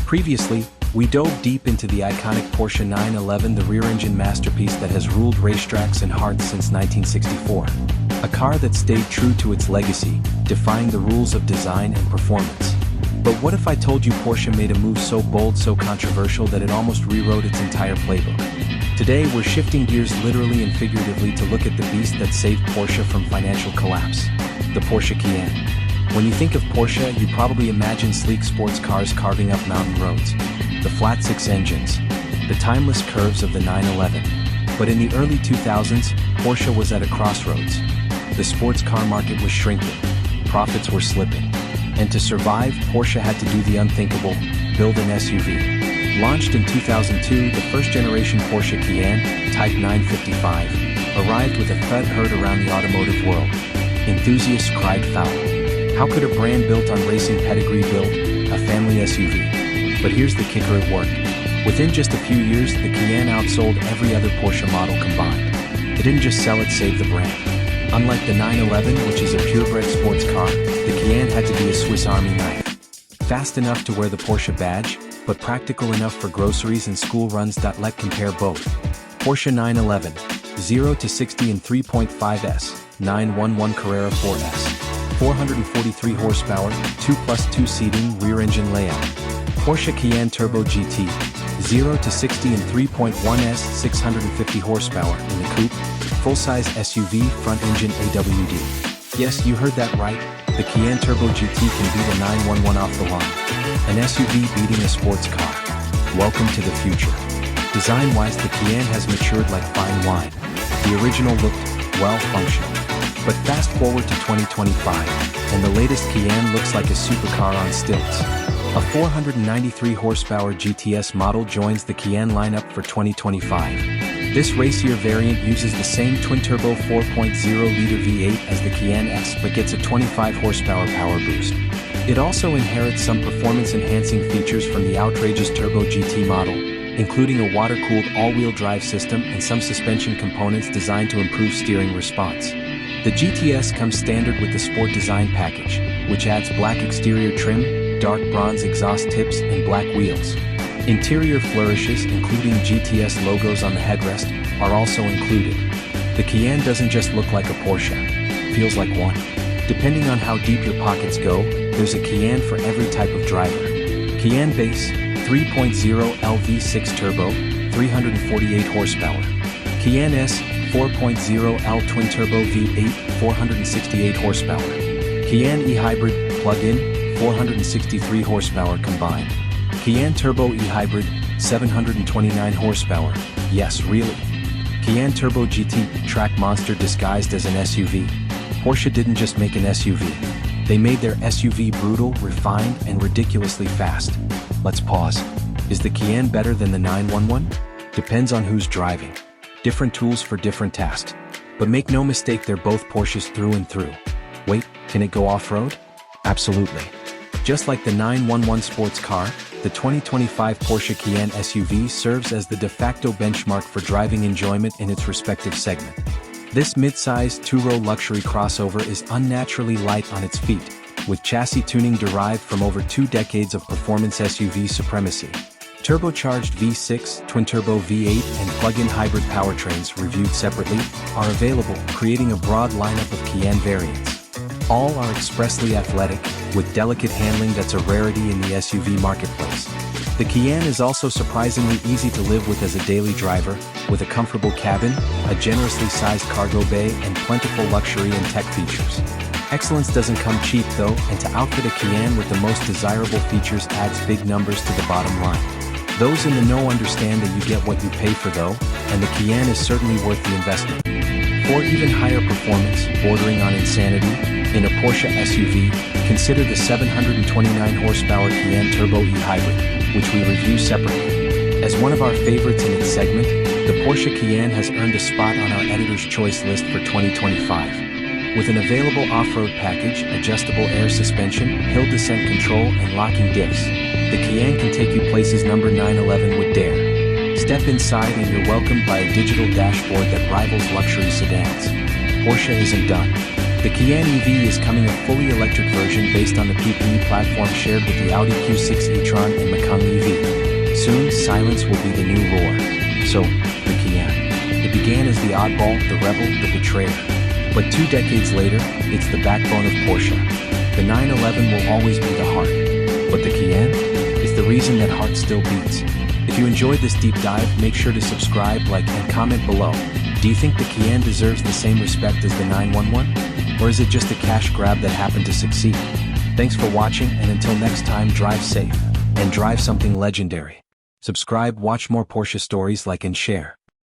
Previously, we dove deep into the iconic Porsche 911, the rear-engine masterpiece that has ruled racetracks and hearts since 1964. A car that stayed true to its legacy, defying the rules of design and performance. But what if I told you Porsche made a move so bold, so controversial that it almost rewrote its entire playbook? Today, we're shifting gears literally and figuratively to look at the beast that saved Porsche from financial collapse, the Porsche Cayenne. When you think of Porsche, you probably imagine sleek sports cars carving up mountain roads, the flat six engines, the timeless curves of the 911. But in the early 2000s, Porsche was at a crossroads. The sports car market was shrinking, profits were slipping. And to survive, Porsche had to do the unthinkable, build an SUV. Launched in 2002, the first-generation Porsche Cayenne, Type 955, arrived with a thud heard around the automotive world. Enthusiasts cried foul. How could a brand built on racing pedigree build a family SUV? But here's the kicker, it worked. Within just a few years, the Cayenne outsold every other Porsche model combined. It didn't just sell, it saved the brand. Unlike the 911, which is a purebred sports car, the Cayenne had to be a Swiss Army knife. Fast enough to wear the Porsche badge, but practical enough for groceries and school runs. Let's compare both. Porsche 911, 0 to 60 in 3.5s, 911 Carrera 4S. 443 horsepower, 2+2 seating, rear-engine layout. Porsche Cayenne Turbo GT, 0 to 60 in 3.1s, 650 horsepower in the coupe, full-size SUV, front-engine AWD. Yes, you heard that right, the Cayenne Turbo GT can beat a 911 off the line. An SUV beating a sports car. Welcome to the future. Design-wise, the Cayenne has matured like fine wine. The original looked, well, functional. But fast forward to 2025, and the latest Cayenne looks like a supercar on stilts. A 493 horsepower GTS model joins the Cayenne lineup for 2025. This racier variant uses the same twin-turbo 4.0-liter V8 as the Cayenne S, but gets a 25 horsepower power boost. It also inherits some performance-enhancing features from the outrageous Turbo GT model, including a water-cooled all-wheel drive system and some suspension components designed to improve steering response. The GTS comes standard with the Sport Design package, which adds black exterior trim, dark bronze exhaust tips, and black wheels. Interior flourishes, including GTS logos on the headrest, are also included. The Cayenne doesn't just look like a Porsche, it feels like one. Depending on how deep your pockets go, there's a Cayenne for every type of driver. Cayenne Base, 3.0 LV6 Turbo, 348 horsepower. Cayenne S, 4.0 L twin-turbo V8, 468 horsepower. Cayenne e-hybrid, plug-in, 463 horsepower combined. Cayenne Turbo e-hybrid, 729 horsepower. Yes, really. Cayenne Turbo GT, track monster disguised as an SUV. Porsche didn't just make an SUV. They made their SUV brutal, refined, and ridiculously fast. Let's pause. Is the Cayenne better than the 911? Depends on who's driving. Different tools for different tasks. But make no mistake, they're both Porsches through and through. Wait, can it go off-road? Absolutely. Just like the 911 sports car, the 2025 Porsche Cayenne SUV serves as the de facto benchmark for driving enjoyment in its respective segment. This mid-size, two-row luxury crossover is unnaturally light on its feet, with chassis tuning derived from over 2 decades of performance SUV supremacy. Turbocharged V6, twin-turbo V8, and plug-in hybrid powertrains, reviewed separately, are available, creating a broad lineup of Cayenne variants. All are expressly athletic, with delicate handling that's a rarity in the SUV marketplace. The Cayenne is also surprisingly easy to live with as a daily driver, with a comfortable cabin, a generously sized cargo bay, and plentiful luxury and tech features. Excellence doesn't come cheap though, and to outfit a Cayenne with the most desirable features adds big numbers to the bottom line. Those in the know understand that you get what you pay for though, and the Cayenne is certainly worth the investment. For even higher performance, bordering on insanity, in a Porsche SUV, consider the 729 horsepower Cayenne Turbo e-hybrid, which we review separately. As one of our favorites in its segment, the Porsche Cayenne has earned a spot on our editor's choice list for 2025. With an available off-road package, adjustable air suspension, hill descent control, and locking diffs, the Cayenne can take you places number 911 would dare. Step inside and you're welcomed by a digital dashboard that rivals luxury sedans. Porsche isn't done. The Cayenne EV is coming a fully electric version based on the PPE platform shared with the Audi Q6 e-tron and Macan EV. Soon, silence will be the new roar. So, the Cayenne. It began as the oddball, the rebel, the betrayer. But 2 decades later, it's the backbone of Porsche. The 911 will always be the heart. But the Cayenne is the reason that heart still beats. If you enjoyed this deep dive, make sure to subscribe, like, and comment below. Do you think the Cayenne deserves the same respect as the 911? Or is it just a cash grab that happened to succeed? Thanks for watching, and until next time, drive safe and drive something legendary. Subscribe, watch more Porsche stories, like and share.